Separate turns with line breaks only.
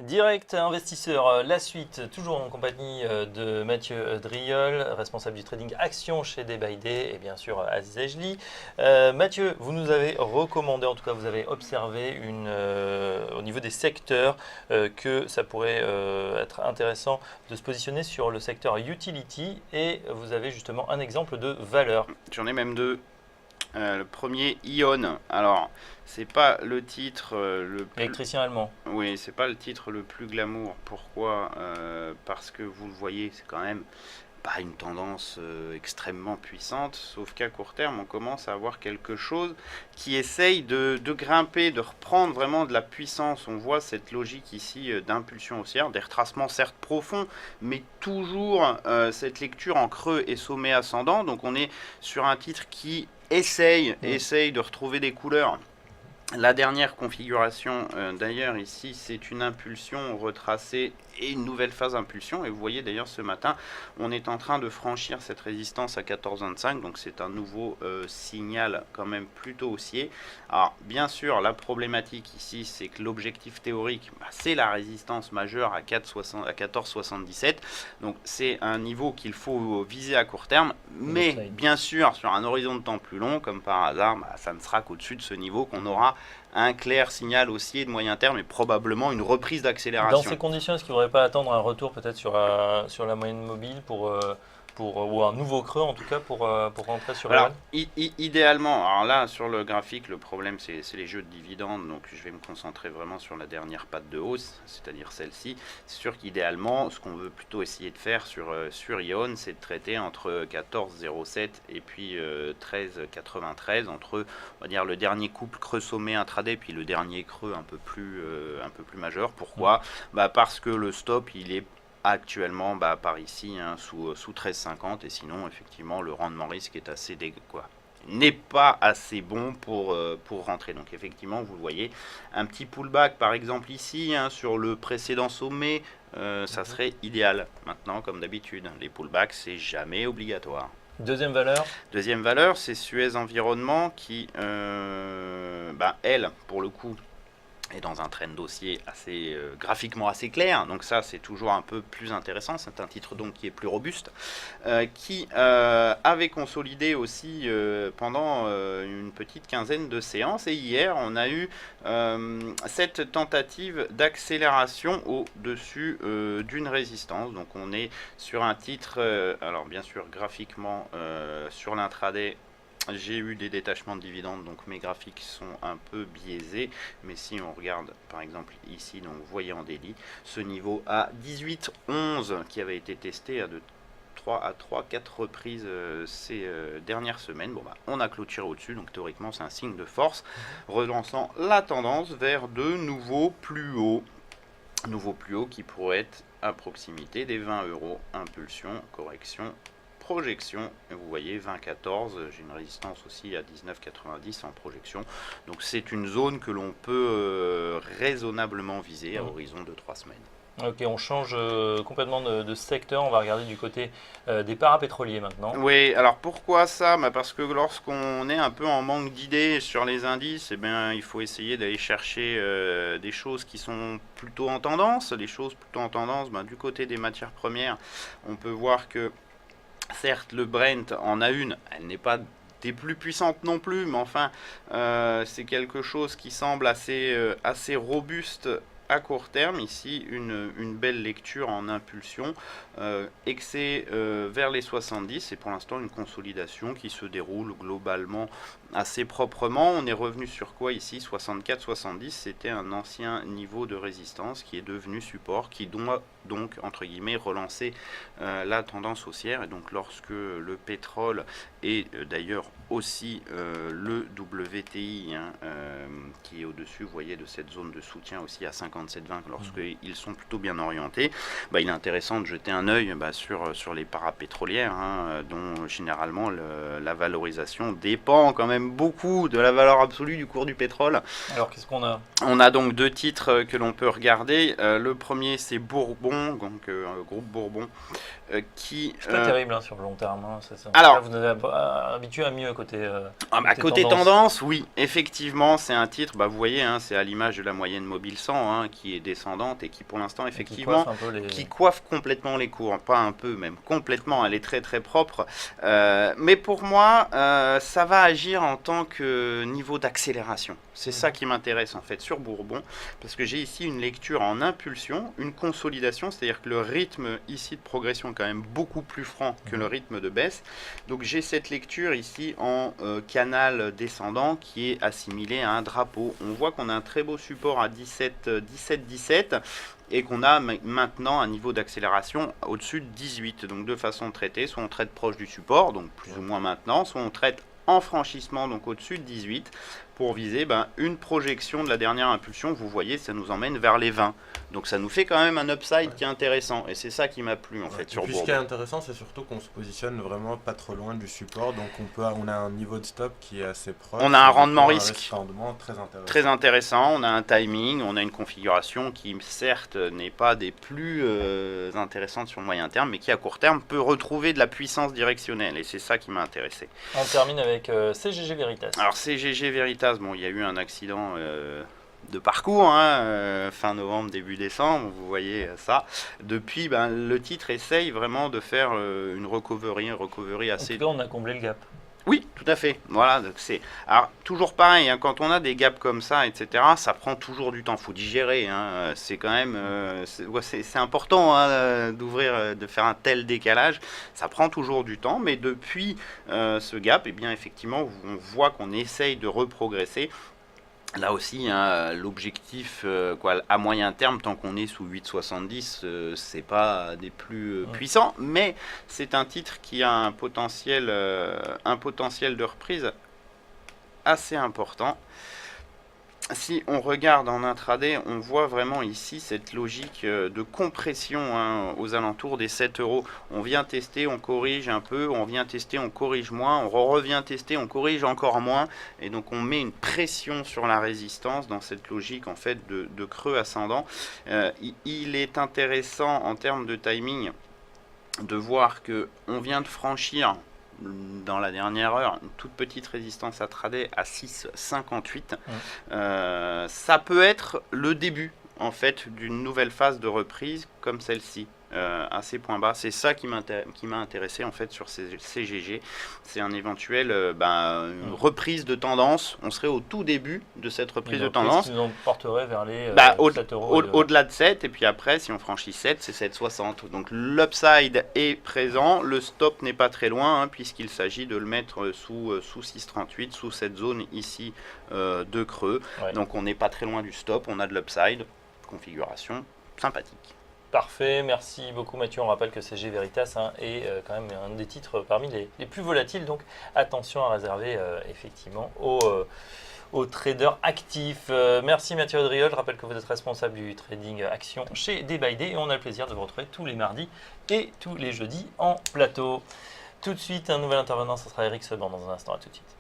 Direct investisseur, la suite, toujours en compagnie de Mathieu Driol, responsable du trading action chez Day by Day, et bien sûr Aziz Ejli. Mathieu, vous nous avez recommandé, en tout cas vous avez observé au niveau des secteurs que ça pourrait être intéressant de se positionner sur le secteur utility, et vous avez justement un exemple de valeur.
J'en ai même deux. Le premier, Ion. Alors, c'est pas le titre le plus...
Électricien allemand.
Oui, c'est pas le titre le plus glamour. Pourquoi parce que vous le voyez, c'est quand même pas une tendance extrêmement puissante, sauf qu'à court terme, on commence à avoir quelque chose qui essaye de grimper, de reprendre vraiment de la puissance. On voit cette logique ici d'impulsion haussière, des retracements certes profonds, mais toujours cette lecture en creux et sommet ascendant. Donc on est sur un titre qui essaye de retrouver des couleurs. La dernière configuration, d'ailleurs, ici, c'est une impulsion retracée et une nouvelle phase d'impulsion. Et vous voyez d'ailleurs ce matin, on est en train de franchir cette résistance à 14,25. Donc c'est un nouveau signal quand même plutôt haussier. Alors bien sûr, la problématique ici, c'est que l'objectif théorique, c'est la résistance majeure à 14,77. Donc c'est un niveau qu'il faut viser à court terme. Mais bien sûr, sur un horizon de temps plus long, comme par hasard, ça ne sera qu'au-dessus de ce niveau qu'on aura un clair signal haussier de moyen terme et probablement une reprise d'accélération.
Dans ces conditions, est-ce qu'il ne faudrait pas attendre un retour peut-être sur la moyenne mobile ou un nouveau creux en tout cas pour rentrer sur
alors, idéalement, alors là sur le graphique, le problème c'est les jeux de dividendes, donc je vais me concentrer vraiment sur la dernière patte de hausse, c'est-à-dire celle-ci. C'est sûr qu'idéalement, ce qu'on veut plutôt essayer de faire sur Ion, c'est de traiter entre 14,07 et puis 13,93, entre on va dire le dernier couple creux sommet intraday puis le dernier creux un peu plus majeur. Pourquoi parce que le stop il est actuellement par ici sous 13,50 et sinon effectivement le rendement risque est assez n'est pas assez bon pour rentrer. Donc effectivement vous le voyez, un petit pullback par exemple ici sur le précédent sommet, ça serait idéal. Maintenant comme d'habitude les pullbacks c'est jamais obligatoire.
Deuxième valeur.
Deuxième valeur, c'est Suez Environnement qui elle pour le coup et dans un trend dossier assez graphiquement assez clair, donc ça c'est toujours un peu plus intéressant. C'est un titre donc qui est plus robuste, qui avait consolidé aussi pendant une petite quinzaine de séances, et hier on a eu cette tentative d'accélération au-dessus d'une résistance. Donc on est sur un titre, alors bien sûr graphiquement sur l'intraday, j'ai eu des détachements de dividendes, donc mes graphiques sont un peu biaisés. Mais si on regarde par exemple ici, donc vous voyez en daily, ce niveau à 18,11 qui avait été testé à 4 reprises ces dernières semaines. On a clôturé au-dessus, donc théoriquement c'est un signe de force, relançant la tendance vers de nouveaux plus hauts. Nouveaux plus hauts qui pourraient être à proximité des 20 €, impulsion, correction, projection, et vous voyez 20,14, j'ai une résistance aussi à 19,90 en projection, donc c'est une zone que l'on peut raisonnablement viser à horizon de 3 semaines.
Ok, on change complètement de secteur, on va regarder du côté des parapétroliers maintenant.
Oui, alors pourquoi ça parce que lorsqu'on est un peu en manque d'idées sur les indices, il faut essayer d'aller chercher des choses qui sont plutôt en tendance. Les choses plutôt en tendance, du côté des matières premières, on peut voir que certes, le Brent en a une, elle n'est pas des plus puissantes non plus, mais enfin, c'est quelque chose qui semble assez robuste à court terme. Ici, une belle lecture en impulsion, excès vers les 70, et pour l'instant une consolidation qui se déroule globalement assez proprement. On est revenu sur quoi ici? 64-70, c'était un ancien niveau de résistance qui est devenu support, qui doit donc entre guillemets relancer la tendance haussière. Et donc lorsque le pétrole et d'ailleurs aussi le WTI qui est au-dessus, vous voyez, de cette zone de soutien aussi à 57,20, lorsqu'ils sont plutôt bien orientés, il est intéressant de jeter un œil sur les parapétrolières, dont généralement la valorisation dépend quand même beaucoup de la valeur absolue du cours du pétrole.
Alors qu'est-ce qu'on a? On
a donc deux titres que l'on peut regarder. Le premier c'est Bourbon, donc groupe Bourbon, qui...
C'est pas terrible sur le long terme.
Alors,
là, vous êtes habitué à mieux côté,
côté tendance, oui, effectivement, c'est un titre, vous voyez, hein, c'est à l'image de la moyenne mobile 100, hein, qui est descendante et qui pour l'instant, effectivement, qui coiffe complètement les cours, pas un peu, même complètement, elle est très très propre. Mais pour moi, ça va agir en tant que niveau d'accélération. C'est ça qui m'intéresse en fait sur Bourbon, parce que j'ai ici une lecture en impulsion, une consolidation, c'est-à-dire que le rythme ici de progression est quand même beaucoup plus franc que le rythme de baisse. Donc j'ai cette lecture ici en canal descendant qui est assimilé à un drapeau. On voit qu'on a un très beau support à 17 et qu'on a maintenant un niveau d'accélération au-dessus de 18. Donc deux façons de traiter, soit on traite proche du support, donc plus ou moins maintenant, soit on traite en franchissement, donc au-dessus de 18, pour viser une projection de la dernière impulsion. Vous voyez, ça nous emmène vers les 20. Donc ça nous fait quand même un upside qui est intéressant. Et c'est ça qui m'a plu en fait sur Bourbon.
Ce qui est intéressant, c'est surtout qu'on se positionne vraiment pas trop loin du support. Donc on a un niveau de stop qui est assez proche.
On a un rendement risque.
Un rendement très intéressant.
Très intéressant. On a un timing, on a une configuration qui certes n'est pas des plus intéressantes sur le moyen terme, mais qui à court terme peut retrouver de la puissance directionnelle. Et c'est ça qui m'a intéressé.
On termine avec CGG Veritas.
Alors CGG Veritas, bon, il y a eu un accident de parcours, hein, fin novembre, début décembre, vous voyez ça. Depuis, le titre essaye vraiment de faire une recovery assez...
En tout cas, on a comblé le gap.
Oui, tout à fait. Voilà, alors toujours pareil, hein, quand on a des gaps comme ça, etc., ça prend toujours du temps. Il faut digérer. Hein, c'est quand même, c'est important hein, de faire un tel décalage. Ça prend toujours du temps, mais depuis ce gap, eh bien effectivement, on voit qu'on essaye de reprogresser. Là aussi, hein, l'objectif à moyen terme, tant qu'on est sous 8,70, c'est pas des plus puissants, mais c'est un titre qui a un potentiel de reprise assez important. Si on regarde en intraday, on voit vraiment ici cette logique de compression hein, aux alentours des 7 euros. On vient tester, on corrige un peu, on vient tester, on corrige moins, on revient tester, on corrige encore moins. Et donc on met une pression sur la résistance dans cette logique en fait de creux ascendant. Il est intéressant en termes de timing de voir qu'on vient de franchir dans la dernière heure, une toute petite résistance à trader à 6,58. Ça peut être le début en fait d'une nouvelle phase de reprise comme celle-ci. À ces points bas, c'est ça qui m'a intéressé en fait sur ces CGG. C'est un éventuel une reprise de tendance. On serait au tout début de cette reprise de tendance.
Qui nous porterait vers les 7 euros.
Au-delà de 7, et puis après, si on franchit 7, c'est 7,60. Donc l'upside est présent, le stop n'est pas très loin, hein, puisqu'il s'agit de le mettre sous 6,38, sous cette zone ici de creux. Ouais. Donc on n'est pas très loin du stop, on a de l'upside, configuration sympathique.
Parfait, merci beaucoup Mathieu. On rappelle que CG Veritas est quand même un des titres parmi les plus volatiles, donc attention à réserver effectivement aux traders actifs. Merci Mathieu Adriol. Je rappelle que vous êtes responsable du trading action chez Day by Day et on a le plaisir de vous retrouver tous les mardis et tous les jeudis en plateau. Tout de suite, un nouvel intervenant, ce sera Eric Seban dans un instant. À tout de suite.